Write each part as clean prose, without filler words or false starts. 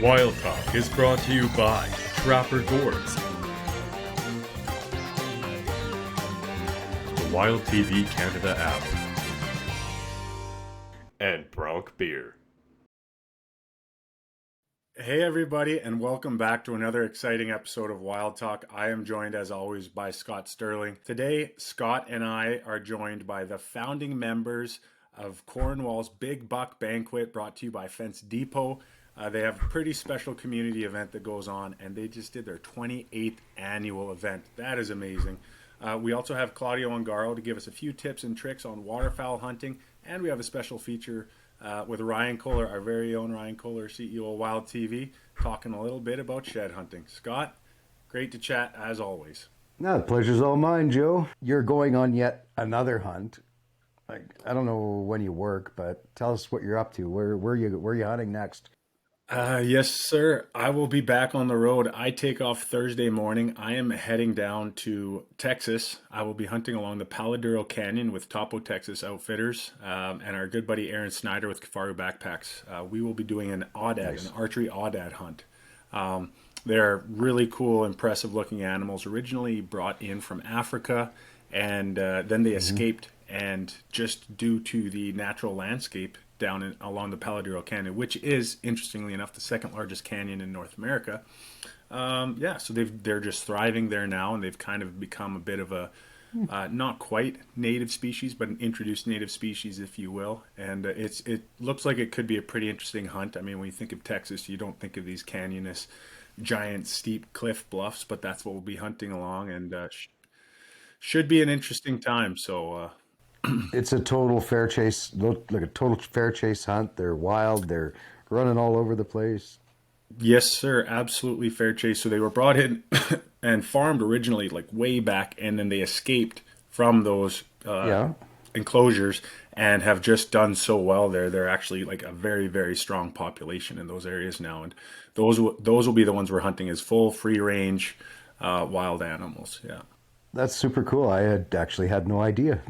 Wild Talk is brought to you by Trapper Gourds, the Wild TV Canada app, and Bronc Beer. Hey everybody, and welcome back to another exciting episode of Wild Talk. I am joined as always by Scott Sterling. Today, Scott and I are joined by the founding members of Cornwall's Big Buck Banquet, brought to you by Fence Depot. They have a pretty special community event that goes on, and they just did their 28th annual event. That is amazing. We also have Claudio Ongaro to give us a few tips and tricks on waterfowl hunting, and we have a special feature with Ryan Kohler, our very own Ryan Kohler, CEO of Wild TV, talking a little bit about shed hunting. Scott, great to chat as always. No, the pleasure's all mine, Joe. You're going on yet another hunt. I don't know when you work, but tell us what you're up to. Where are you hunting next? Yes, sir. I will be back on the road. I take off Thursday morning. I am heading down to Texas. I will be hunting along the Paladuro Canyon with Topo Texas Outfitters and our good buddy Aaron Snyder with Kafaru Backpacks. We will be doing an aoudad, an archery aoudad hunt. They're really cool, impressive looking animals, originally brought in from Africa, and then they escaped. And just due to the natural landscape down along the Paladuro Canyon, which is, interestingly enough, the second largest canyon in North America. So they're just thriving there now, and they've kind of become a bit of a not quite native species, but an introduced native species, if you will. And it looks like it could be a pretty interesting hunt. I mean, when you think of Texas, you don't think of these canyonous, giant, steep cliff bluffs, but that's what we'll be hunting along, and should be an interesting time. So. It's a total fair chase, like a total fair chase hunt. They're wild. They're running all over the place. Yes, sir. Absolutely fair chase. So they were brought in and farmed originally, like way back, and then they escaped from those enclosures and have just done so well there. They're actually like a very, very strong population in those areas now, and those will be the ones we're hunting as full free range wild animals. Yeah. That's super cool. I had no idea.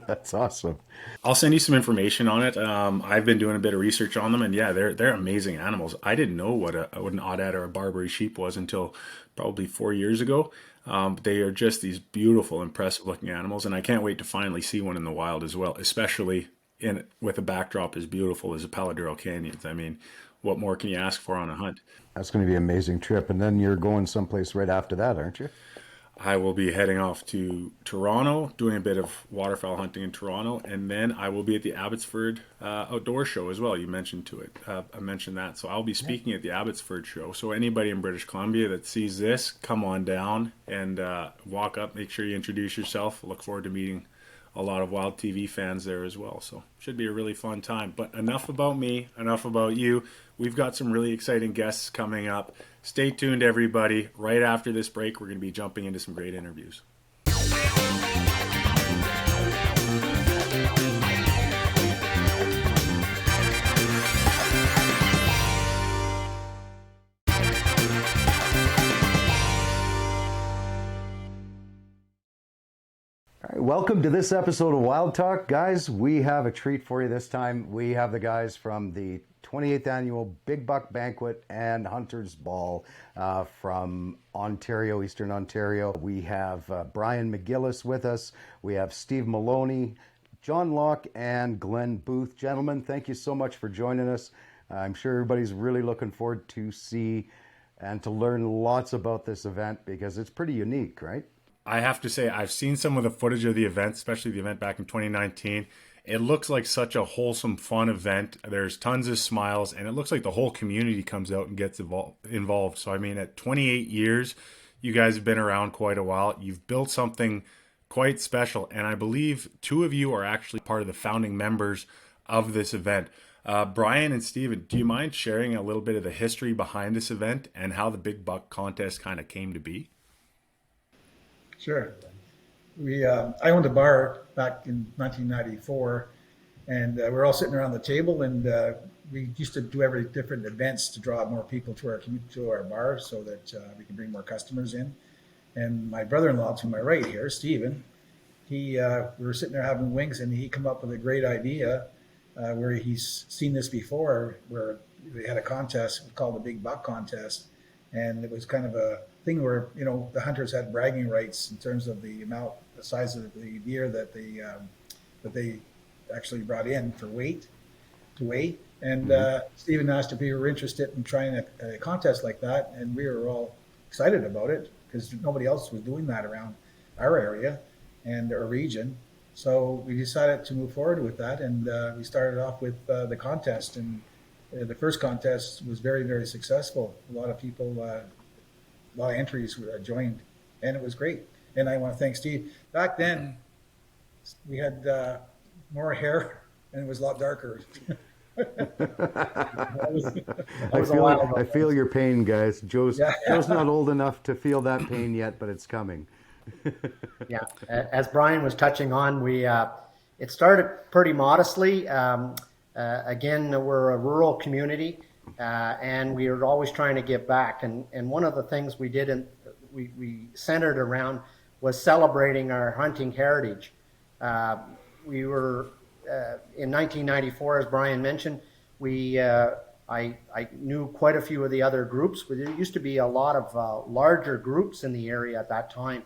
That's awesome. I'll send you some information on it. I've been doing a bit of research on them, and yeah, they're amazing animals. I didn't know what an aoudad or a Barbary sheep was until probably 4 years ago. They are just these beautiful, impressive looking animals, and I can't wait to finally see one in the wild as well, especially with a backdrop as beautiful as the Paladuro Canyons. I mean, what more can you ask for on a hunt? That's going to be an amazing trip. And then you're going someplace right after that, aren't you? I will be heading off to Toronto, doing a bit of waterfowl hunting in Toronto, and then I will be at the Abbotsford Outdoor Show as well. You mentioned I mentioned that. So I'll be speaking at the Abbotsford Show. So anybody in British Columbia that sees this, come on down and walk up. Make sure you introduce yourself. Look forward to meeting a lot of Wild TV fans there as well. So should be a really fun time. But enough about me, enough about you. We've got some really exciting guests coming up. Stay tuned, everybody. Right after this break, we're going to be jumping into some great interviews. All right, welcome to this episode of Wild Talk. Guys, we have a treat for you this time. We have the guys from the 28th Annual Big Buck Banquet and Hunters Ball from Ontario, Eastern Ontario. We have Brian McGillis with us. We have Steve Maloney, John Locke, and Glenn Booth. Gentlemen, thank you so much for joining us. I'm sure everybody's really looking forward to see and to learn lots about this event because it's pretty unique, right? I have to say, I've seen some of the footage of the event, especially the event back in 2019. It looks like such a wholesome, fun event. There's tons of smiles, and it looks like the whole community comes out and gets involved. So, I mean, at 28 years, you guys have been around quite a while. You've built something quite special, and I believe two of you are actually part of the founding members of this event. Brian and Steven, do you mind sharing a little bit of the history behind this event and how the Big Buck contest kind of came to be? Sure. I owned a bar back in 1994, and we were all sitting around the table, and we used to do every different events to draw more people to our bar so that we can bring more customers in. And my brother-in-law to my right here, Steven, we were sitting there having wings, and he came up with a great idea where he's seen this before, where they had a contest called the Big Buck Contest, and it was kind of a thing where the hunters had bragging rights in terms of the size of the deer that they actually brought in for to weigh. And Stephen asked if we were interested in trying a contest like that, and we were all excited about it because nobody else was doing that around our area and our region. So we decided to move forward with that, and we started off with the contest. And the first contest was very, very successful. A lot of people, a lot of entries joined, and it was great. And I want to thank Steve. Back then, we had more hair, and it was a lot darker. I feel your pain, guys. Joe's not old enough to feel that pain yet, but it's coming. Yeah, as Brian was touching on, it started pretty modestly. Again, we're a rural community, and we are always trying to give back. And one of the things we did, we centered around, was celebrating our hunting heritage. We were in 1994, as Brian mentioned. I knew quite a few of the other groups. There used to be a lot of larger groups in the area at that time.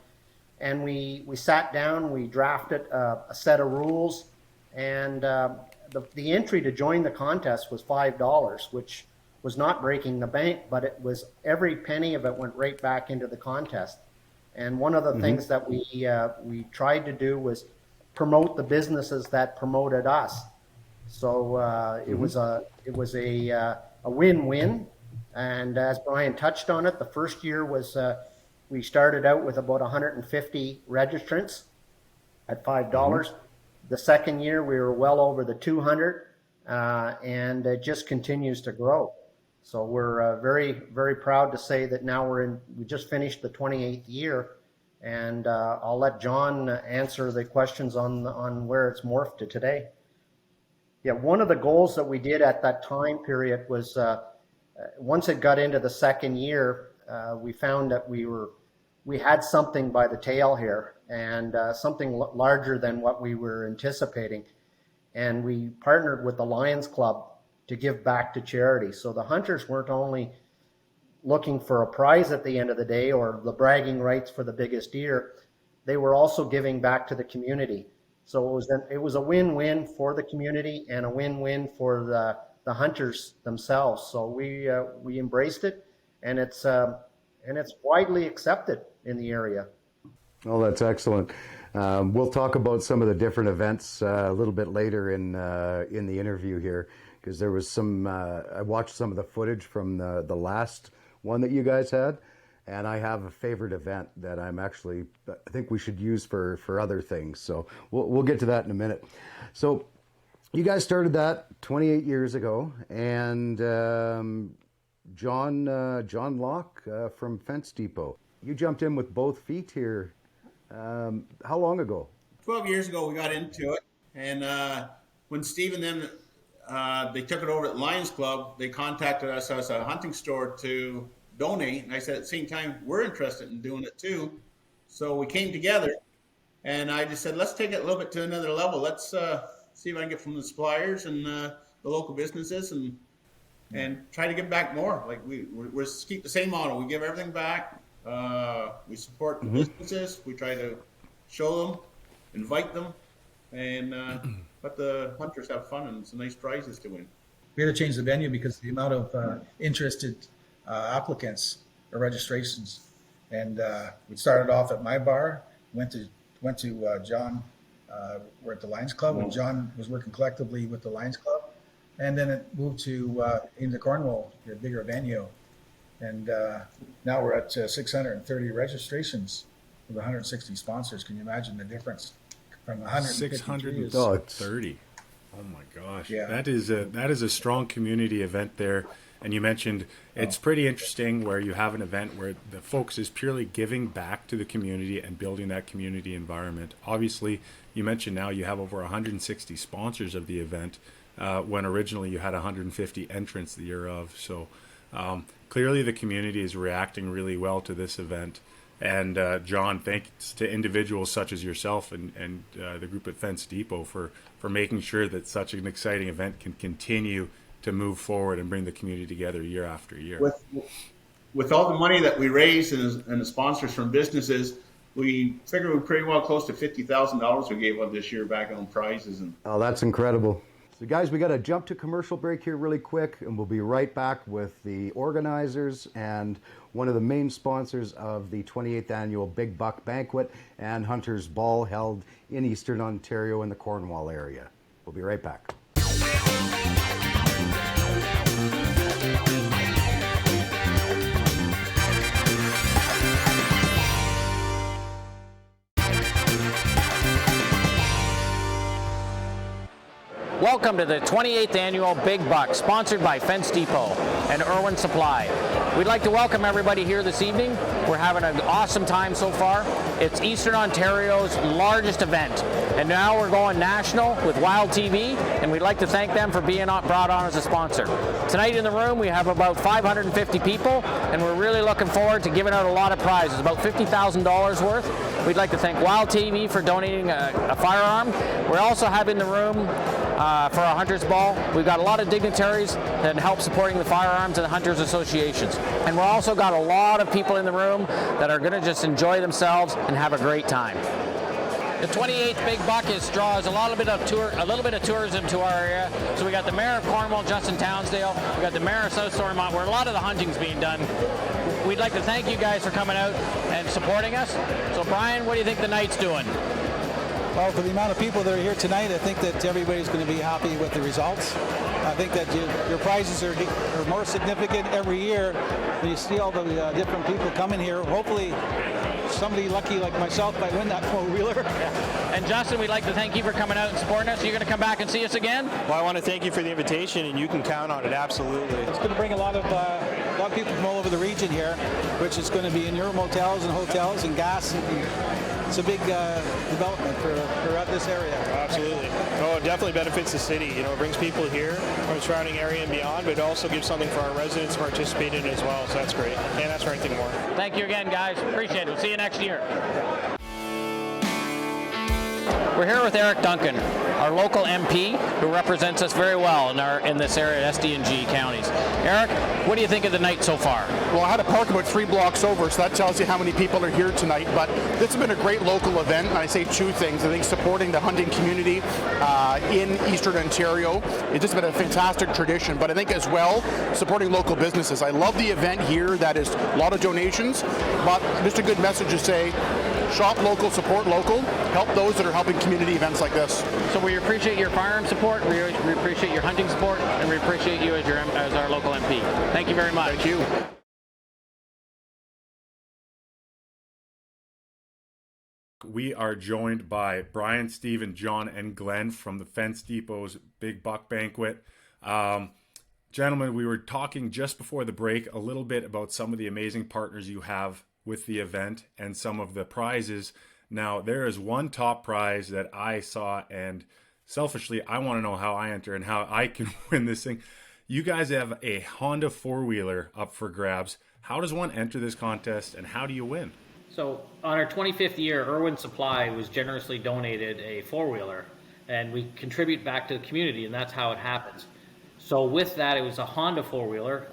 And we sat down, we drafted a set of rules, and the entry to join the contest was $5, which was not breaking the bank, but it was every penny of it went right back into the contest. And one of the things that we tried to do was promote the businesses that promoted us. So it was a win-win. And as Brian touched on it, the first year was we started out with about 150 registrants at $5. The second year we were well over the 200, and it just continues to grow. So we're very, very proud to say that now we just finished the 28th year, and I'll let John answer the questions on where it's morphed to today. Yeah, one of the goals that we did at that time period was once it got into the second year, we found that we had something by the tail here, and something larger than what we were anticipating. And we partnered with the Lions Club to give back to charity. So the hunters weren't only looking for a prize at the end of the day or the bragging rights for the biggest deer, they were also giving back to the community. So it was a win-win for the community and a win-win for the hunters themselves. So we embraced it, and it's widely accepted in the area. Oh, that's excellent. We'll talk about some of the different events a little bit later in the interview here, because there was some. I watched some of the footage from the last one that you guys had, and I have a favorite event that I think we should use for other things. So we'll get to that in a minute. So you guys started that 28 years ago, and John Locke from Fence Depot. You jumped in with both feet here. How long ago? 12 years ago we got into it, and when Steve and them they took it over at Lions Club, they contacted us as a hunting store to donate, and I said at the same time we're interested in doing it too. So we came together, and I just said let's take it a little bit to another level. Let's see if I can get from the suppliers and the local businesses and try to give back more. Like we're keep the same model. We give everything back. We support the businesses. We try to show them, invite them, and let the hunters have fun, and some nice prizes to win. We had to change the venue because of the amount of interested applicants or registrations. And we started off at my bar, went to John. We're at the Lions Club, and John was working collectively with the Lions Club. And then it moved to into Cornwall, a bigger venue. And now we're at 630 registrations with 160 sponsors. Can you imagine the difference from 630? Oh my gosh. Yeah. That is a strong community event there. And you mentioned it's pretty interesting where you have an event where the focus is purely giving back to the community and building that community environment. Obviously, you mentioned now you have over 160 sponsors of the event when originally you had 150 entrants the year of. So clearly the community is reacting really well to this event. And John, thanks to individuals such as yourself and the group at Fence Depot for making sure that such an exciting event can continue to move forward and bring the community together year after year. With all the money that we raised and the sponsors from businesses, we figured we're pretty well close to $50,000 we gave up this year back on prizes. And Oh, that's incredible. So guys, we got to jump to commercial break here really quick, and we'll be right back with the organizers and one of the main sponsors of the 28th annual Big Buck Banquet and Hunters Ball held in Eastern Ontario in the Cornwall area. We'll be right back. Welcome to the 28th Annual Big Buck, sponsored by Fence Depot and Irwin Supply. We'd like to welcome everybody here this evening. We're having an awesome time so far. It's Eastern Ontario's largest event, and now we're going national with Wild TV, and we'd like to thank them for being brought on as a sponsor. Tonight in the room we have about 550 people, and we're really looking forward to giving out a lot of prizes, about $50,000 worth. We'd like to thank Wild TV for donating a firearm. We're also having the room for our Hunters Ball. We've got a lot of dignitaries that help supporting the firearms and the Hunters Associations. And we've also got a lot of people in the room that are going to just enjoy themselves and have a great time. The 28th Big Buck draws a little bit of tourism to our area. So we got the Mayor of Cornwall, Justin Townsdale. We got the Mayor of South Stormont, where a lot of the hunting's being done. We'd like to thank you guys for coming out and supporting us. So Brian, what do you think the night's doing? Well, for the amount of people that are here tonight, I think that everybody's going to be happy with the results. I think that your prizes are more significant every year when you see all the different people coming here. Hopefully, somebody lucky like myself might win that four-wheeler. And Justin, we'd like to thank you for coming out and supporting us. You're going to come back and see us again? Well, I want to thank you for the invitation, and you can count on it, absolutely. It's going to bring a lot of people from all over the region here, which is going to be in your motels and hotels and gas. It's a big development for this area. Absolutely. Oh, it definitely benefits the city. You know, it brings people here from the surrounding area and beyond, but it also gives something for our residents to participate in as well, so that's great. Can't ask for anything more. Thank you again, guys. Appreciate it. We'll see you next year. We're here with Eric Duncan, our local MP, who represents us very well in this area, SD&G counties. Eric, what do you think of the night so far? Well, I had to park about 3 blocks over, so that tells you how many people are here tonight. But this has been a great local event, and I say 2 things. I think supporting the hunting community in Eastern Ontario, it's just been a fantastic tradition. But I think as well, supporting local businesses. I love the event here. That is a lot of donations, but just a good message to say, shop local, support local, help those that are helping community events like this. So we appreciate your firearm support, we appreciate your hunting support, and we appreciate you as our local MP. Thank you very much. Thank you. We are joined by Brian, Stephen, John, and Glenn from the Fence Depot's Big Buck Banquet. Gentlemen, we were talking just before the break a little bit about some of the amazing partners you have with the event and some of the prizes. Now, there is one top prize that I saw, and selfishly, I want to know how I enter and how I can win this thing. You guys have a Honda four-wheeler up for grabs. How does one enter this contest, and how do you win? So on our 25th year, Irwin Supply was generously donated a four-wheeler, and we contribute back to the community, and that's how it happens. So with that, it was a Honda four-wheeler.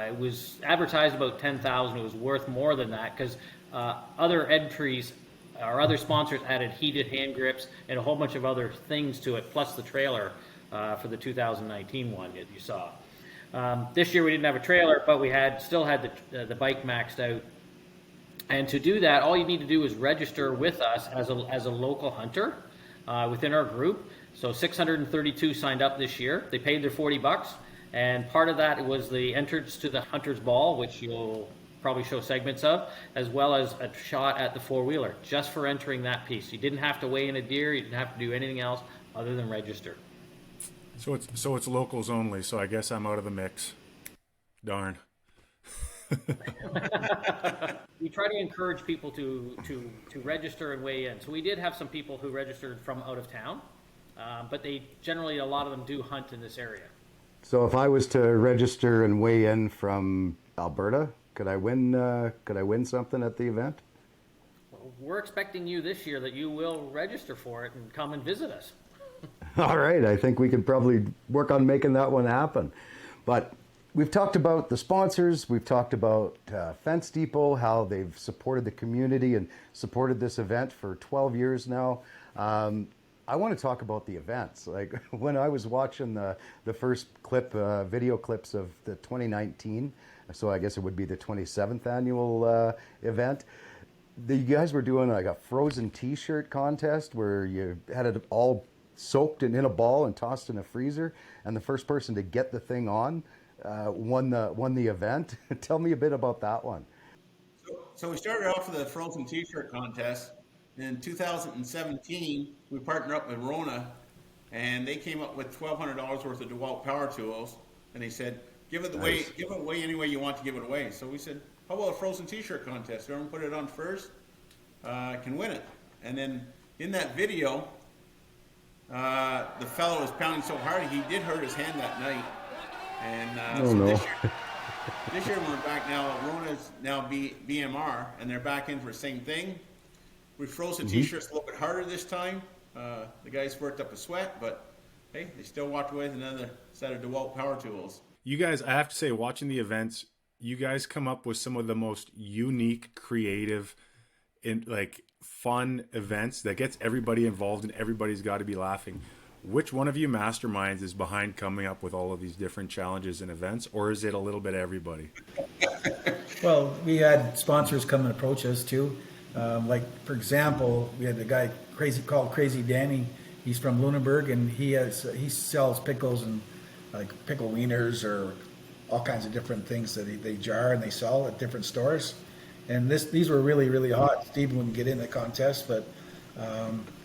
It was advertised about $10,000. It was worth more than that because other entries, our other sponsors added heated hand grips and a whole bunch of other things to it, plus the trailer for the 2019 one that you saw. This year we didn't have a trailer, but we still had the bike maxed out. And to do that, all you need to do is register with us as a local hunter within our group. So 632 signed up this year. They paid their $40, and part of that was the entrance to the Hunters Ball, which you'll probably show segments of, as well as a shot at the four-wheeler, just for entering that piece. You didn't have to weigh in a deer. You didn't have to do anything else other than register. So it's locals only, so I guess I'm out of the mix. Darn. We try to encourage people to register and weigh in. So we did have some people who registered from out of town, but they generally, a lot of them do hunt in this area. So if I was to register and weigh in from Alberta, could I win something at the event? Well, we're expecting you this year that you will register for it and come and visit us. All right, I think we could probably work on making that one happen. But we've talked about the sponsors. We've talked about Fence Depot, how they've supported the community and supported this event for 12 years now. I want to talk about the events. Like when I was watching the first video clips of the 2019, so I guess it would be the 27th annual event. You guys were doing like a frozen T-shirt contest where you had it all soaked and in a ball and tossed in a freezer, and the first person to get the thing on won the event. Tell me a bit about that one. So we started off with a frozen T-shirt contest. In 2017, we partnered up with Rona, and they came up with $1,200 worth of DeWalt power tools, and they said, give it away any way you want to give it away. So we said, how about a frozen T-shirt contest? Whoever put it on first can win it. And then in that video, the fellow was pounding so hard he did hurt his hand that night. And this year we're back now. Rona's now BMR, and they're back in for the same thing. We froze the T-shirts a little bit harder this time. The guys worked up a sweat, but hey, they still walked away with another set of DeWalt power tools. You guys, I have to say, watching the events, you guys come up with some of the most unique, creative, and like fun events that gets everybody involved, and everybody's got to be laughing. Which one of you masterminds is behind coming up with all of these different challenges and events, or is it a little bit everybody? Well, we had sponsors come and approach us too. Like, for example, we had the guy called Crazy Danny. He's from Lunenburg, and he sells pickles and like pickle wieners or all kinds of different things that they jar and they sell at different stores. And these were really, really hot. Steve wouldn't get in the contest, but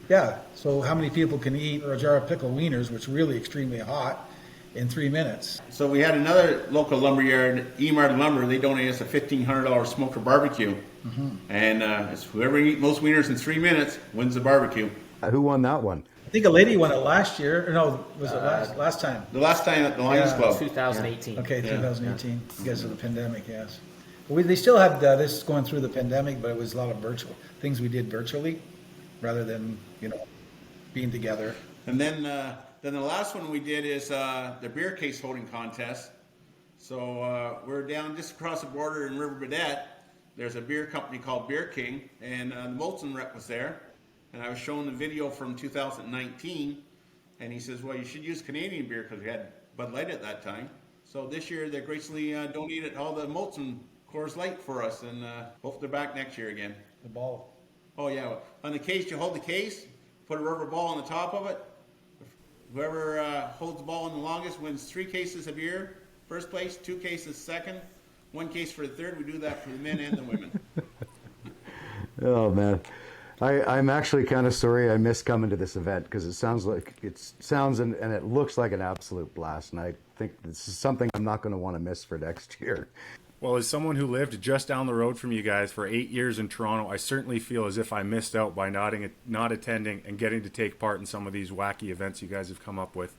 yeah. So how many people can eat a jar of pickle wieners, which is really extremely hot, in 3 minutes? So we had another local lumberyard, Emard Lumber. They donated us a $1,500 smoker barbecue. And it's whoever eats most wieners in 3 minutes wins the barbecue. Who won that one? I think a lady won it last year. Or no, was it last time? The last time at the Lions Club. 2018. Okay, 2018, because of the pandemic, yes. Well, they still had this going through the pandemic, but it was a lot of virtual things we did virtually rather than, being together. And then the last one we did is the beer case holding contest. So we're down just across the border in River Burnett. There's a beer company called Beer King, and the Molson rep was there. And I was showing the video from 2019, and he says, well, you should use Canadian beer because we had Bud Light at that time. So this year they graciously donated all the Molson Coors Light for us, and hope they're back next year again. The ball. Oh, yeah. On the case, you hold the case, put a rubber ball on the top of it. Whoever holds the ball in the longest wins 3 cases of beer, first place, 2 cases second, 1 case for the third. We do that for the men and the women. Oh, man. I'm actually kind of sorry I missed coming to this event because it sounds and it looks like an absolute blast. And I think this is something I'm not going to want to miss for next year. Well, as someone who lived just down the road from you guys for 8 years in Toronto, I certainly feel as if I missed out by not attending and getting to take part in some of these wacky events you guys have come up with.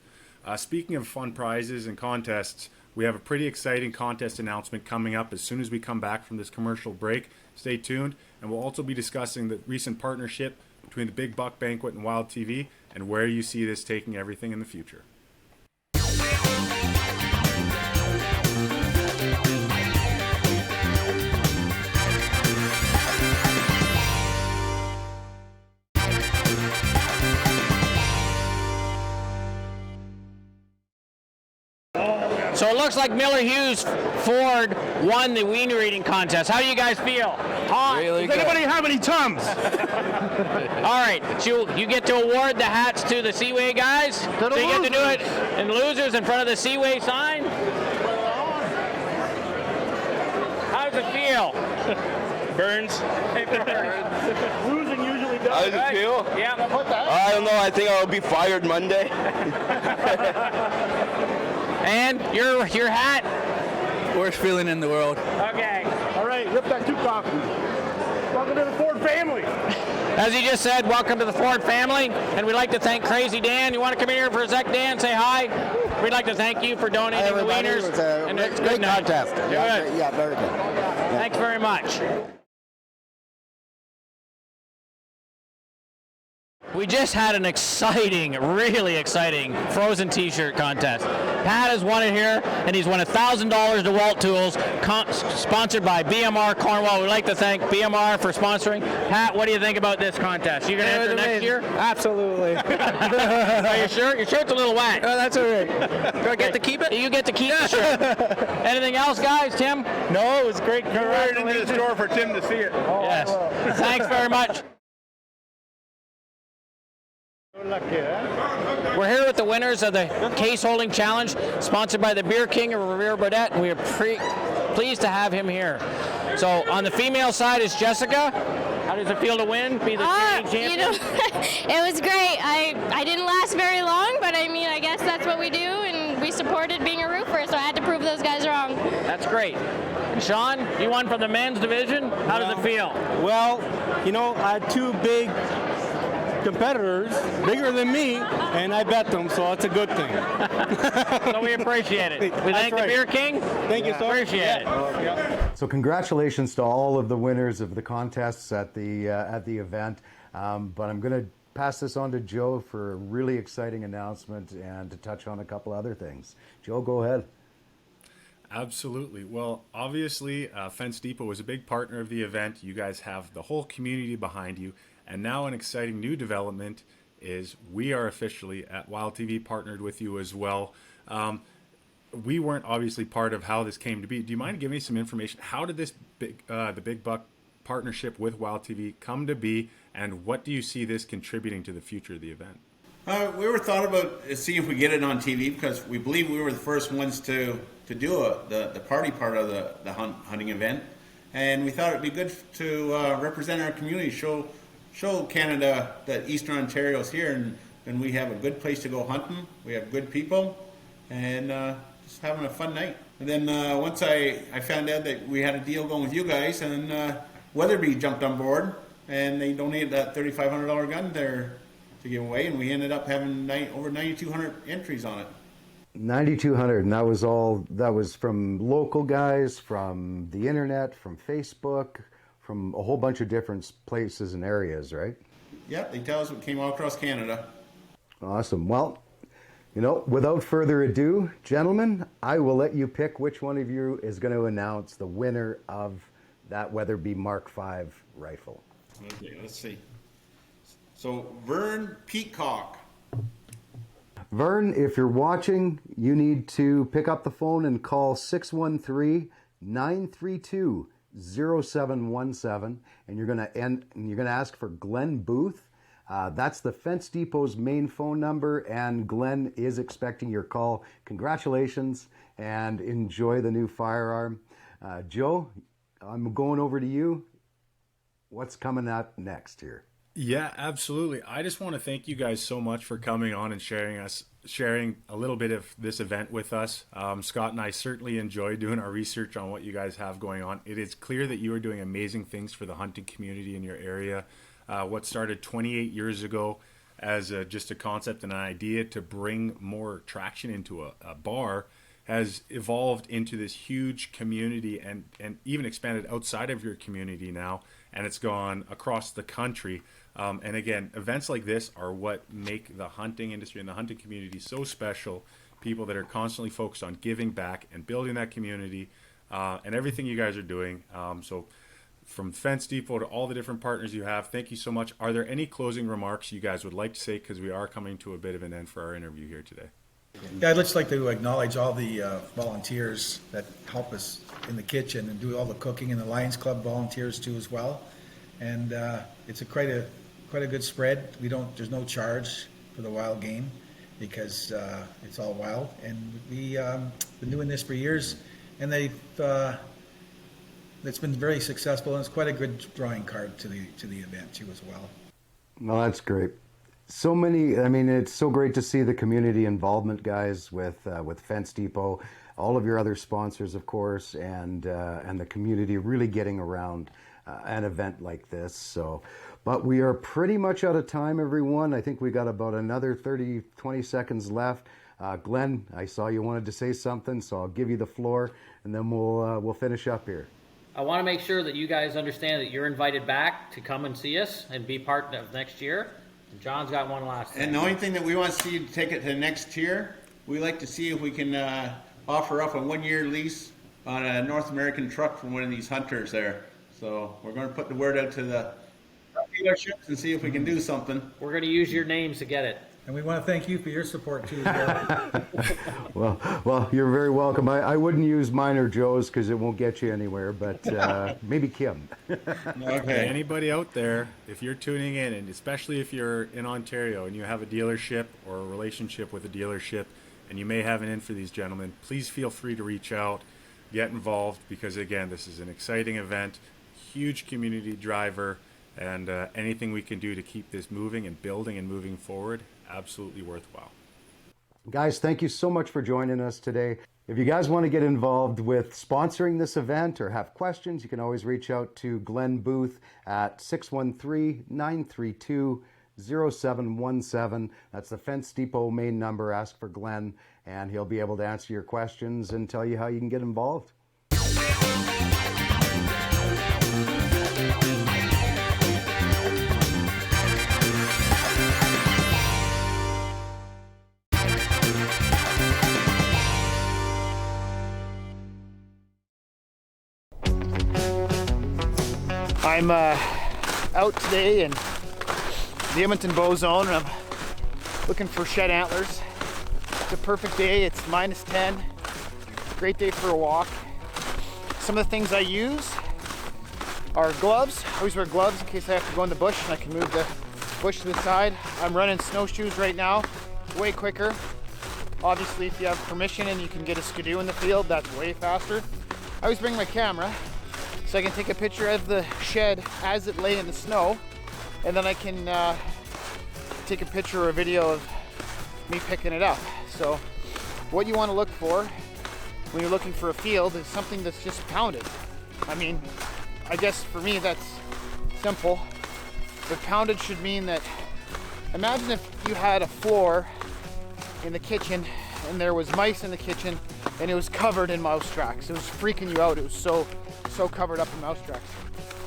Speaking of fun prizes and contests, we have a pretty exciting contest announcement coming up as soon as we come back from this commercial break. Stay tuned, and we'll also be discussing the recent partnership between the Big Buck Banquet and Wild TV and where you see this taking everything in the future. So it looks like Miller Hughes Ford won the wiener eating contest. How do you guys feel? Hot? Really Does good. anybody have any Tums? All right, so you get to award the hats to the Seaway guys. So you get to do it in losers in front of the Seaway sign. How does it feel? Burns. Losing usually does. How does it feel? Yeah. I don't know. I think I'll be fired Monday. And your hat? Worst feeling in the world. Okay. All right, rip that 2 coffee. Welcome to the Ford family. As he just said, welcome to the Ford family, and we'd like to thank Crazy Dan. You want to come in here for a sec, Dan? Say hi. We'd like to thank you for donating the wieners. It's a great contest. Good. Yeah, very good. Yeah. Thanks very much. We just had an exciting, really exciting frozen t-shirt contest. Pat has won it here, and he's won $1,000 to Walt Tools, sponsored by BMR Cornwall. We'd like to thank BMR for sponsoring. Pat, what do you think about this contest? You going to enter next year? Absolutely. Are you sure? Your shirt's a little wet. Oh, that's all right. Do I get to keep it? You get to keep the shirt. Anything else, guys? Tim? No, it was great. Wear it into the store for Tim to see it. Yes. Thanks very much. We're here with the winners of the case holding challenge, sponsored by the Beer King of Revere Burdett, and we are pleased to have him here. So on the female side is Jessica. How does it feel to win? Be the champion? You know, it was great. I didn't last very long, but I mean, I guess that's what we do, and we supported being a roofer, so I had to prove those guys wrong. That's great. Sean, you won from the men's division. How does it feel? Well, you know, I had two big competitors, bigger than me, and I bet them, so it's a good thing. So we appreciate it. We thank the Beer King. Thank you so much. Appreciate it. So congratulations to all of the winners of the contests at the event. But I'm going to pass this on to Joe for a really exciting announcement and to touch on a couple other things. Joe, go ahead. Absolutely. Well, obviously, Fence Depot was a big partner of the event. You guys have the whole community behind you. And now an exciting new development is we are officially at Wild TV partnered with you as well. We weren't obviously part of how this came to be. Do you mind giving me some information? How did this the Big Buck partnership with Wild TV come to be, and what do you see this contributing to the future of the event? We were thought about seeing if we get it on TV because we believe we were the first ones to do the party part of the hunting event, and we thought it'd be good to represent our community, show Canada that Eastern Ontario's here, and we have a good place to go hunting. We have good people, and just having a fun night. And then once I found out that we had a deal going with you guys, and Weatherby jumped on board, and they donated that $3,500 gun there to give away, and we ended up having over 9,200 entries on it. 9,200, and that was from local guys, from the internet, from Facebook, from a whole bunch of different places and areas, right? Yeah, they tell us it came all across Canada. Awesome. Well, you know, without further ado, gentlemen, I will let you pick which one of you is going to announce the winner of that Weatherby Mark V rifle. Okay, let's see. So, Vern Peacock. Vern, if you're watching, you need to pick up the phone and call 613-932-0717, and you're gonna ask for Glenn Booth. That's the Fence Depot's main phone number, and Glenn is expecting your call. Congratulations, and enjoy the new firearm. Joe, I'm going over to you. What's coming up next here? Yeah, absolutely. I just want to thank you guys so much for coming on and sharing a little bit of this event with us. Scott and I certainly enjoy doing our research on what you guys have going on. It is clear that you are doing amazing things for the hunting community in your area. What started 28 years ago as just a concept and an idea to bring more traction into a bar has evolved into this huge community and even expanded outside of your community now, and it's gone across the country. And again, events like this are what make the hunting industry and the hunting community so special. People that are constantly focused on giving back and building that community, and everything you guys are doing. So from Fence Depot to all the different partners you have, thank you so much. Are there any closing remarks you guys would like to say? Because we are coming to a bit of an end for our interview here today. Yeah, I'd just like to acknowledge all the volunteers that help us in the kitchen and do all the cooking, and the Lions Club volunteers too as well. And it's quite a good spread. There's no charge for the wild game because it's all wild, and we been doing this for years, and it's been very successful, and it's quite a good drawing card to the event too as well. Well, that's great. So many. I mean, it's so great to see the community involvement, guys, with Fence Depot, all of your other sponsors, of course, and the community really getting around an event like this. So, but we are pretty much out of time, everyone. I think we got about another 20 seconds left. Glenn, I saw you wanted to say something, so I'll give you the floor, and then we'll finish up here. I want to make sure that you guys understand that you're invited back to come and see us and be part of next year. John's got one last thing. And the only thing that we want to see to take it to the next tier, we like to see if we can offer up a 1-year lease on a North American truck from one of these hunters there. So we're going to put the word out to the dealerships and see if we can do something. We're going to use your names to get it. And we want to thank you for your support too. As well. Well, you're very welcome. I wouldn't use mine or Joe's because it won't get you anywhere, but maybe Kim. Okay. Anybody out there, if you're tuning in, and especially if you're in Ontario and you have a dealership or a relationship with a dealership, and you may have an in for these gentlemen, please feel free to reach out, get involved, because again, this is an exciting event, huge community driver, and anything we can do to keep this moving and building and moving forward, absolutely worthwhile. Guys, thank you so much for joining us today. If you guys want to get involved with sponsoring this event or have questions, you can always reach out to Glenn Booth at 613-932-0717. That's the Fence Depot main number. Ask for Glenn, and he'll be able to answer your questions and tell you how you can get involved. I'm out today in the Edmonton Bow Zone, and I'm looking for shed antlers. It's a perfect day. It's -10. Great day for a walk. Some of the things I use are gloves. I always wear gloves in case I have to go in the bush and I can move the bush to the side. I'm running snowshoes right now, way quicker. Obviously, if you have permission and you can get a skidoo in the field, that's way faster. I always bring my camera so I can take a picture of the shed as it lay in the snow, and then I can take a picture or a video of me picking it up. So what you want to look for when you're looking for a field is something that's just pounded. I mean, I guess for me that's simple, but pounded should mean that, imagine if you had a floor in the kitchen and there was mice in the kitchen and it was covered in mouse tracks. It was freaking you out. It was so covered up in mouse tracks.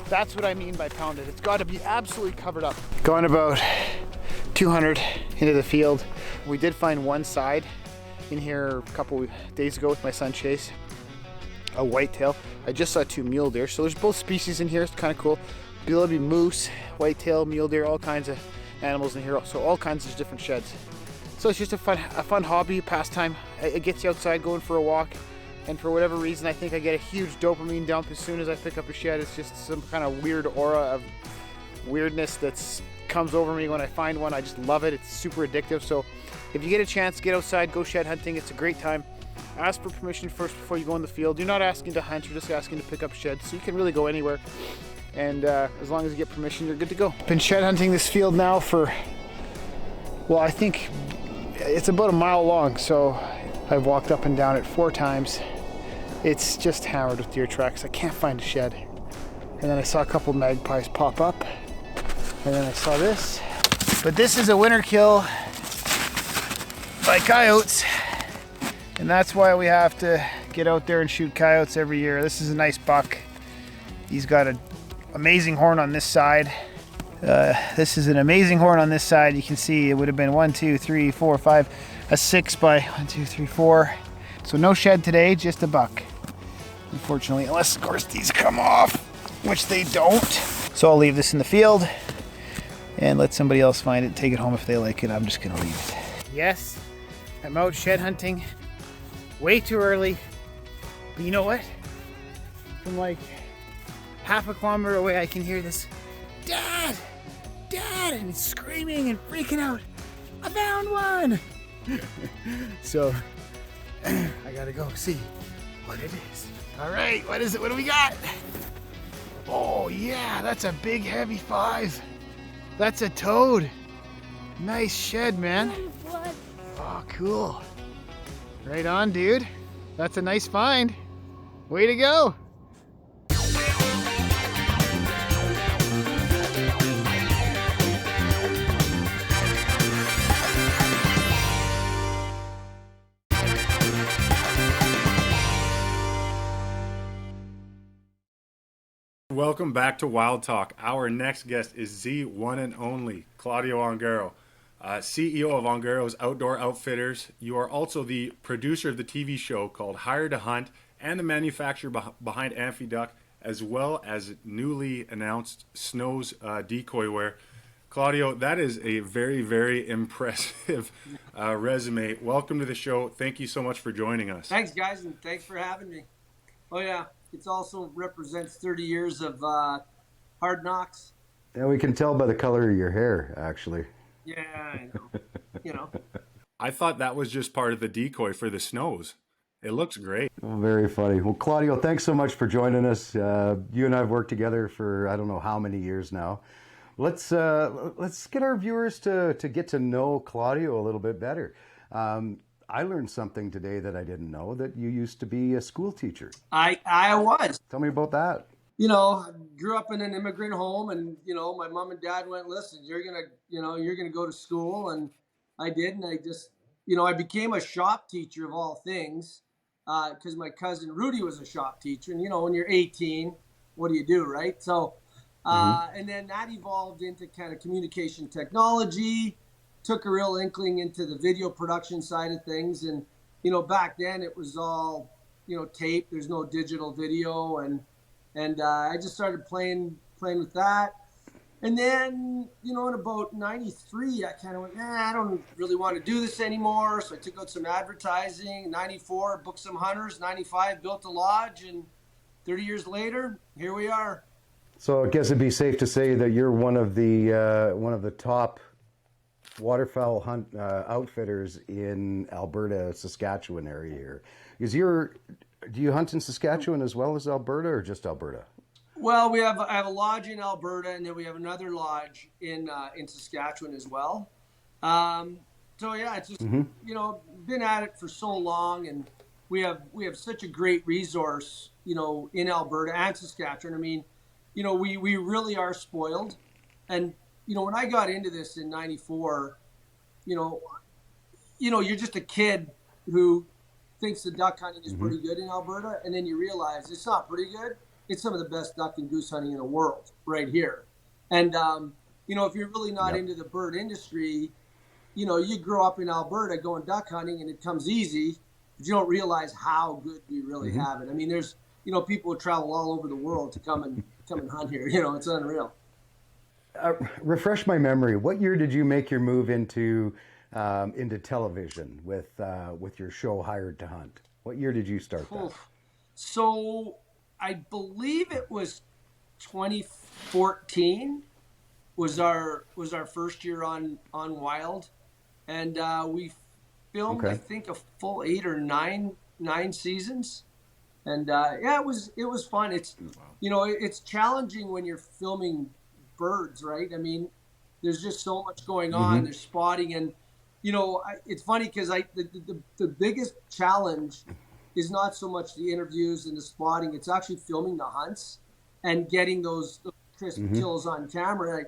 That's what I mean by pounded. It's got to be absolutely covered up. Going about 200 into the field. We did find one side in here a couple days ago with my son Chase, a whitetail. I just saw 2 mule deer, so there's both species in here. It's kind of cool. There'll be moose, whitetail, mule deer, all kinds of animals in here. So all kinds of different sheds. So it's just a fun hobby, pastime. It gets you outside going for a walk. And for whatever reason, I think I get a huge dopamine dump as soon as I pick up a shed. It's just some kind of weird aura of weirdness that comes over me when I find one. I just love it. It's super addictive. So if you get a chance, get outside, go shed hunting. It's a great time. Ask for permission first before you go in the field. You're not asking to hunt, you're just asking to pick up sheds. So you can really go anywhere. And as long as you get permission, you're good to go. Been shed hunting this field now for, well, I think it's about a mile long. So I've walked up and down it 4 times. It's just hammered with deer tracks. I can't find a shed. And then I saw a couple magpies pop up. And then I saw this. But this is a winter kill by coyotes. And that's why we have to get out there and shoot coyotes every year. This is a nice buck. He's got an amazing horn on this side. This is an amazing horn on this side. You can see it would have been 1, 2, 3, 4, 5, a 6 by 1, 2, 3, 4. So no shed today, just a buck. Unfortunately, unless of course these come off, which they don't. So I'll leave this in the field and let somebody else find it, take it home if they like it. I'm just gonna leave it. Yes, I'm out shed hunting way too early. But you know what? From like half a kilometer away, I can hear this, Dad, Dad, and he's screaming and freaking out. I found one. So I gotta go see what it is. All right, what is it? What do we got? Oh yeah, that's a big heavy 5. That's a toad. Nice shed, man. Oh, cool. Right on, dude. That's a nice find. Way to go. welcome back to Wild Talk. Our next guest is the one and only Claudio Ongaro, CEO of Ongaro's Outdoor Outfitters. You are also the producer of the TV show called Hire to Hunt and the manufacturer behind AmphiDuck, as well as newly announced Snow's decoy wear. Claudio, that is a very, very impressive resume. Welcome to the show. Thank you so much for joining us. Thanks, guys, and thanks for having me. Oh, yeah. It also represents 30 years of hard knocks. Yeah, we can tell by the color of your hair, actually. Yeah, I know. You know. I thought that was just part of the decoy for the Snows. It looks great. Oh, very funny. Well, Claudio, thanks so much for joining us. You and I have worked together for I don't know how many years now. Let's get our viewers to get to know Claudio a little bit better. I learned something today that I didn't know, that you used to be a school teacher. I was. Tell me about that. You know, I grew up in an immigrant home, and you know, my mom and dad went, "Listen, you're gonna go to school," and I did, and I just, you know, I became a shop teacher of all things, because my cousin Rudy was a shop teacher, and you know, when you're 18, what do you do, right? So, and then that evolved into kind of communication technology. Took a real inkling into the video production side of things, and you know, back then it was all, you know, tape. There's no digital video, and I just started playing with that. And then, you know, in about 93, I kind of went, I don't really want to do this anymore. So I took out some advertising. 94, booked some hunters. 95, built a lodge, and 30 years later, here we are. So I guess it'd be safe to say that you're one of the top waterfowl hunt outfitters in Alberta, Saskatchewan area here. Do you hunt in Saskatchewan as well as Alberta, or just Alberta? Well, I have a lodge in Alberta, and then we have another lodge in Saskatchewan as well. So yeah, it's just you know, been at it for so long, and we have such a great resource, you know, in Alberta and Saskatchewan. I mean, you know, we really are spoiled, and you know, when I got into this in 94, you know, you're just a kid who thinks the duck hunting is pretty good in Alberta, and then you realize it's not pretty good. It's some of the best duck and goose hunting in the world right here. And, you know, if you're really not into the bird industry, you know, you grow up in Alberta going duck hunting and it comes easy, but you don't realize how good we really have it. I mean, there's, you know, people who travel all over the world to come and hunt here. You know, it's unreal. Refresh my memory. What year did you make your move into television with your show Hired to Hunt? What year did you start that? So I believe it was 2014 was our first year on Wild, and we filmed I think a full 8 or 9 seasons, and yeah, it was fun. It's you know, it's challenging when you're filming birds, right? I mean, there's just so much going on. There's spotting, and you know, it's funny because the biggest challenge is not so much the interviews and the spotting. It's actually filming the hunts and getting those crisp kills on camera.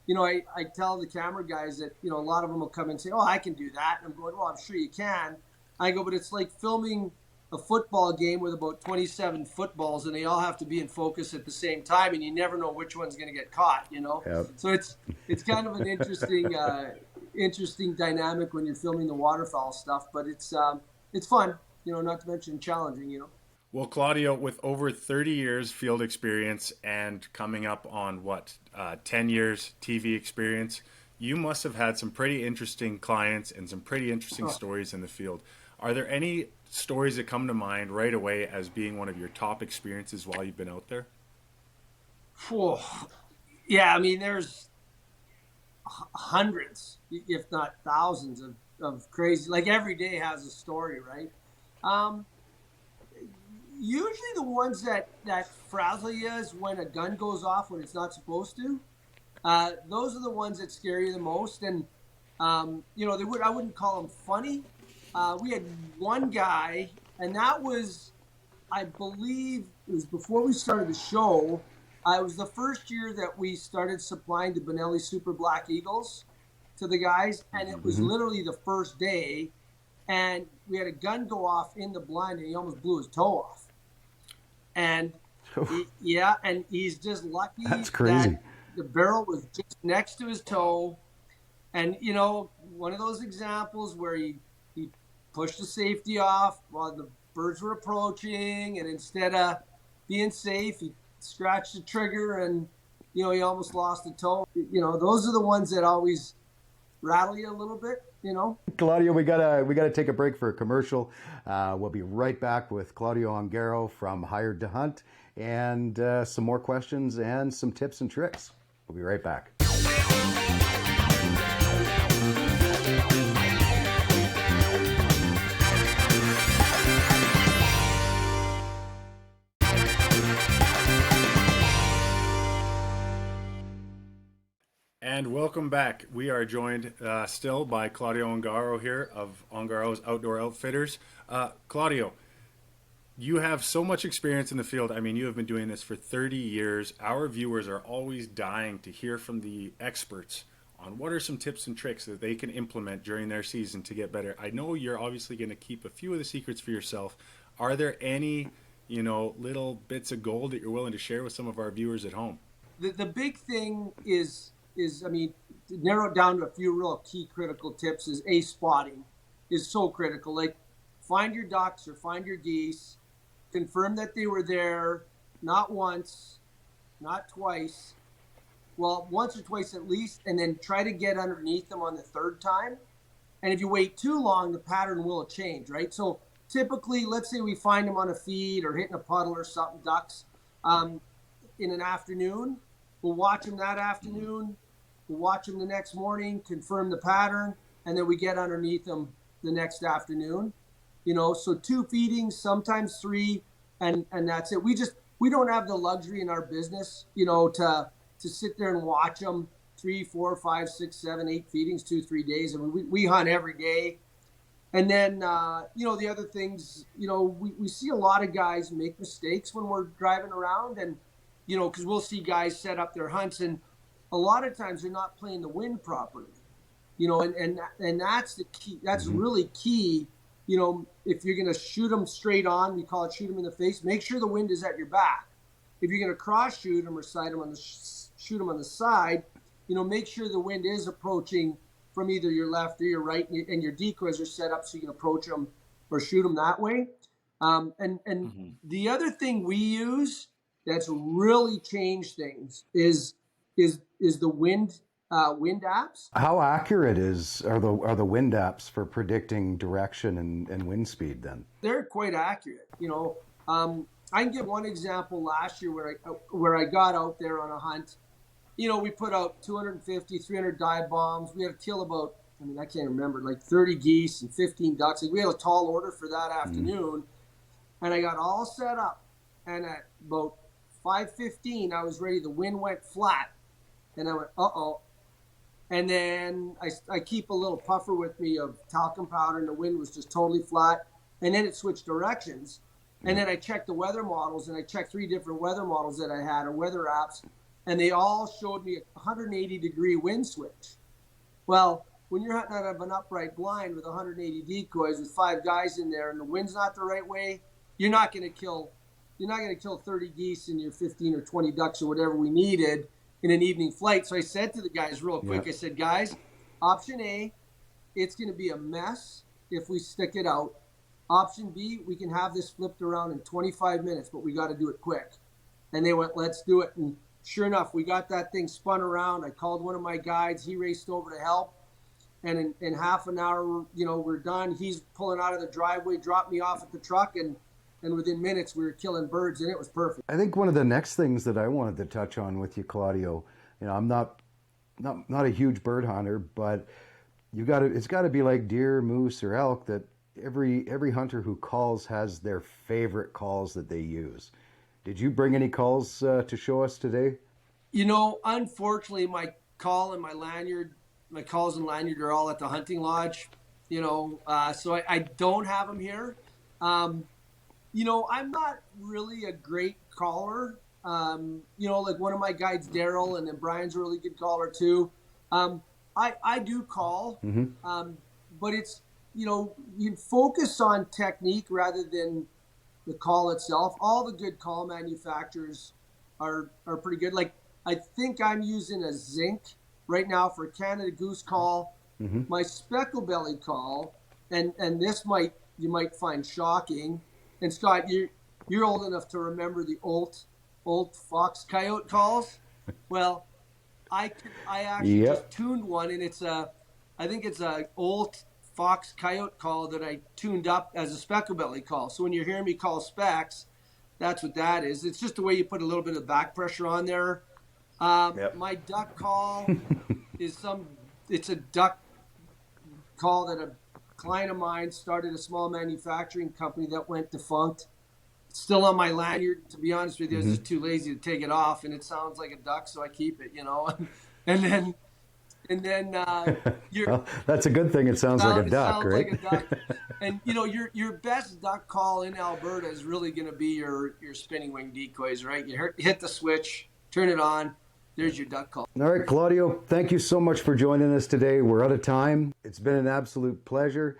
You know, I tell the camera guys that, you know, a lot of them will come and say, "Oh, I can do that," and I'm going, "Well, I'm sure you can." I go, "But it's like filming a football game with about 27 footballs, and they all have to be in focus at the same time, and you never know which one's going to get caught, you know?" So it's kind of an interesting dynamic when you're filming the waterfowl stuff, but it's fun, you know, not to mention challenging, you know. Well, Claudio, with over 30 years field experience and coming up on 10 years TV experience, you must have had some pretty interesting clients and some pretty interesting stories in the field. Are there any stories that come to mind right away as being one of your top experiences while you've been out there? Yeah, I mean, there's hundreds, if not thousands of crazy, like every day has a story, right? Usually the ones that frazzle you is when a gun goes off when it's not supposed to. Those are the ones that scare you the most. And, you know, I wouldn't call them funny. We had one guy, and that was, I believe, it was before we started the show. It was the first year that we started supplying the Benelli Super Black Eagles to the guys, and it was literally the first day, and we had a gun go off in the blind, and he almost blew his toe off. And Yeah, and he's just lucky That's crazy. that the barrel was just next to his toe. And, you know, one of those examples where he pushed the safety off while the birds were approaching, and instead of being safe, he scratched the trigger and, you know, he almost lost the toe. You know, those are the ones that always rattle you a little bit, you know. Claudio, we gotta take a break for a commercial. We'll be right back with Claudio Ongaro from Hired to Hunt, and some more questions and some tips and tricks. We'll be right back. And welcome back. We are joined still by Claudio Ongaro here of Ongaro's Outdoor Outfitters. Claudio, you have so much experience in the field. I mean, you have been doing this for 30 years. Our viewers are always dying to hear from the experts on what are some tips and tricks that they can implement during their season to get better. I know you're obviously going to keep a few of the secrets for yourself. Are there any, you know, little bits of gold that you're willing to share with some of our viewers at home? The big thing is, I mean, to narrow it down to a few real key critical tips is spotting is so critical. Like, find your ducks or find your geese, confirm that they were there, not once, not twice, well, once or twice at least, and then try to get underneath them on the third time. And if you wait too long, the pattern will change, right? So typically, let's say we find them on a feed or hitting a puddle or something, ducks, in an afternoon. We'll watch them that afternoon. We'll watch them the next morning, confirm the pattern, and then we get underneath them the next afternoon. You know, so 2 feedings, sometimes 3, and that's it. We don't have the luxury in our business, you know, to sit there and watch them 3, 4, 5, 6, 7, 8 feedings, 2, 3 days. I mean, we hunt every day. And then, you know, the other things, you know, we see a lot of guys make mistakes when we're driving around, and, you know, because we'll see guys set up their hunts, and a lot of times they're not playing the wind properly, you know, and that's the key. That's really key. You know, if you're going to shoot them straight on, we call it shoot them in the face, make sure the wind is at your back. If you're going to cross shoot them or side them on shoot them on the side, you know, make sure the wind is approaching from either your left or your right, and your decoys are set up so you can approach them or shoot them that way. The other thing we use that's really changed things is the wind apps. How accurate are the wind apps for predicting direction and wind speed then? They're quite accurate. You know, I can give one example last year where I got out there on a hunt. You know, we put out 250, 300 dive bombs. We had to kill about, I mean, I can't remember, like 30 geese and 15 ducks. Like, we had a tall order for that afternoon. And I got all set up. And at about 5:15, I was ready. The wind went flat. And I went, uh-oh. And then I keep a little puffer with me of talcum powder, and the wind was just totally flat. And then it switched directions. And then I checked the weather models, and I checked 3 different weather models that I had, or weather apps, and they all showed me a 180-degree wind switch. Well, when you're hunting out of an upright blind with 180 decoys with 5 guys in there, and the wind's not the right way, you're not going to kill 30 geese in your 15 or 20 ducks or whatever we needed in an evening flight. So I said to the guys real quick, I said, guys, option A, it's going to be a mess if we stick it out. Option B, we can have this flipped around in 25 minutes, but we got to do it quick. And they went, let's do it. And sure enough, we got that thing spun around. I called one of my guides. He raced over to help. And in half an hour, you know, we're done. He's pulling out of the driveway, dropped me off at the truck, and within minutes we were killing birds, and it was perfect. I think one of the next things that I wanted to touch on with you, Claudio, you know, I'm not a huge bird hunter, but it's got to be like deer, moose, or elk, that every hunter who calls has their favorite calls that they use. Did you bring any calls to show us today? You know, unfortunately, my calls and lanyard are all at the hunting lodge. You know, so I don't have them here. You know, I'm not really a great caller. You know, like one of my guides, Daryl, and then Brian's a really good caller too. I do call, but it's, you know, you focus on technique rather than the call itself. All the good call manufacturers are pretty good. Like, I think I'm using a zinc right now for Canada Goose call. Mm-hmm. My speckle belly call, and this you might find shocking. And Scott, you're old enough to remember the old fox coyote calls. Well, I actually just tuned one, and I think it's a old fox coyote call that I tuned up as a speckle belly call. So when you're hearing me call specs, that's what that is. It's just the way you put a little bit of back pressure on there. My duck call it's a duck call that a client of mine started a small manufacturing company that went defunct. It's still on my lanyard, to be honest with you. I was just too lazy to take it off, and it sounds like a duck, so I keep it, and then well, that's a good thing. It sounds like a duck, right? Like a duck. And your best duck call in Alberta is really going to be your spinning wing decoys, right? You hit the switch, turn it on. There's your duck call. All right, Claudio, thank you so much for joining us today. We're out of time. It's been an absolute pleasure.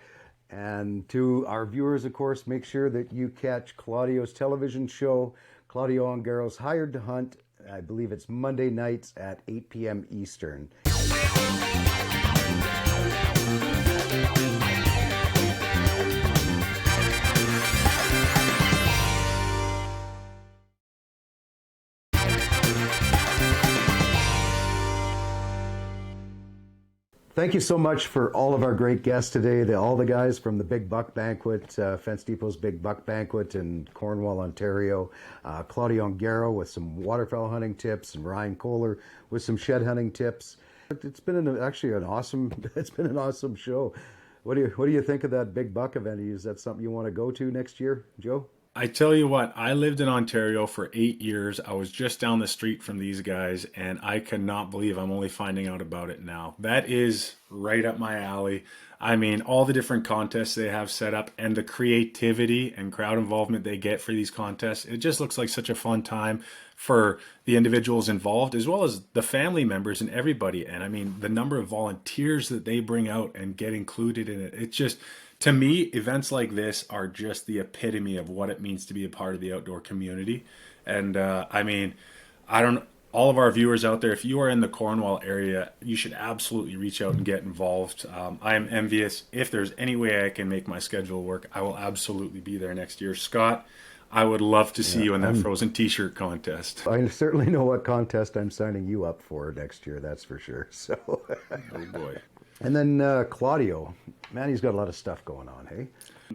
And to our viewers, of course, make sure that you catch Claudio's television show, Claudio Ongaro's Hired to Hunt. I believe it's Monday nights at 8 p.m. Eastern. Thank you so much for all of our great guests today, all the guys from the Big Buck Banquet, Fence Depot's Big Buck Banquet in Cornwall, Ontario, Claudio Ongaro with some waterfowl hunting tips, and Ryan Kohler with some shed hunting tips. It's been an awesome show. What do you think of that Big Buck event? Is that something you want to go to next year, Joe? I tell you what, I lived in Ontario for 8 years. I was just down the street from these guys, and I cannot believe I'm only finding out about it now. That is right up my alley. I mean, all the different contests they have set up and the creativity and crowd involvement they get for these contests, it just looks like such a fun time for the individuals involved as well as the family members and everybody. And I mean, the number of volunteers that they bring out and get included in it, it's just... To me, events like this are just the epitome of what it means to be a part of the outdoor community. And I mean, all of our viewers out there, if you are in the Cornwall area, you should absolutely reach out and get involved. I am envious. If there's any way I can make my schedule work, I will absolutely be there next year. Scott, I would love to see you in that frozen t-shirt contest. I certainly know what contest I'm signing you up for next year, that's for sure. So, oh boy. And then Claudio, man, he's got a lot of stuff going on, hey?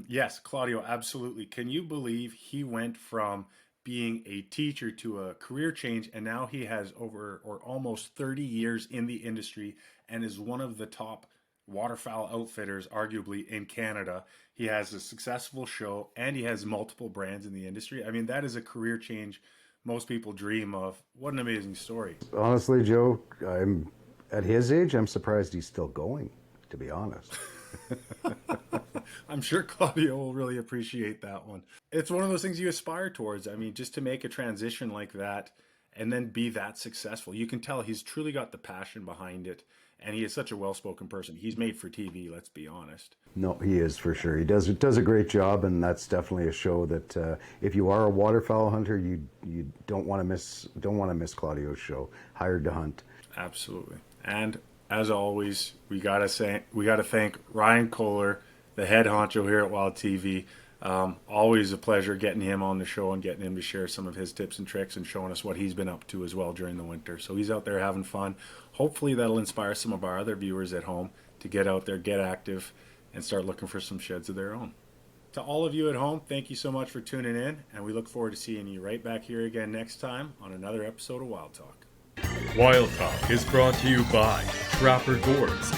Yes, Claudio, absolutely. Can you believe he went from being a teacher to a career change, and now he has over or almost 30 years in the industry and is one of the top waterfowl outfitters, arguably, in Canada. He has a successful show, and he has multiple brands in the industry. I mean, that is a career change most people dream of. What an amazing story. Honestly, Joe, at his age, I'm surprised he's still going, to be honest. I'm sure Claudio will really appreciate that one. It's one of those things you aspire towards. I mean, just to make a transition like that and then be that successful. You can tell he's truly got the passion behind it, and he is such a well-spoken person. He's made for TV, let's be honest. No, he is for sure. He does a great job, and that's definitely a show that if you are a waterfowl hunter, you don't want to miss Claudio's show, Hired to Hunt. Absolutely. And as always, we gotta thank Ryan Kohler, the head honcho here at Wild TV. Always a pleasure getting him on the show and getting him to share some of his tips and tricks and showing us what he's been up to as well during the winter. So he's out there having fun. Hopefully that'll inspire some of our other viewers at home to get out there, get active, and start looking for some sheds of their own. To all of you at home, thank you so much for tuning in, and we look forward to seeing you right back here again next time on another episode of Wild Talk. Wild Talk is brought to you by Trapper Gourds,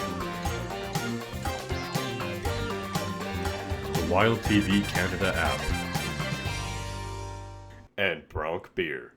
the Wild TV Canada app, and Bronc Beer.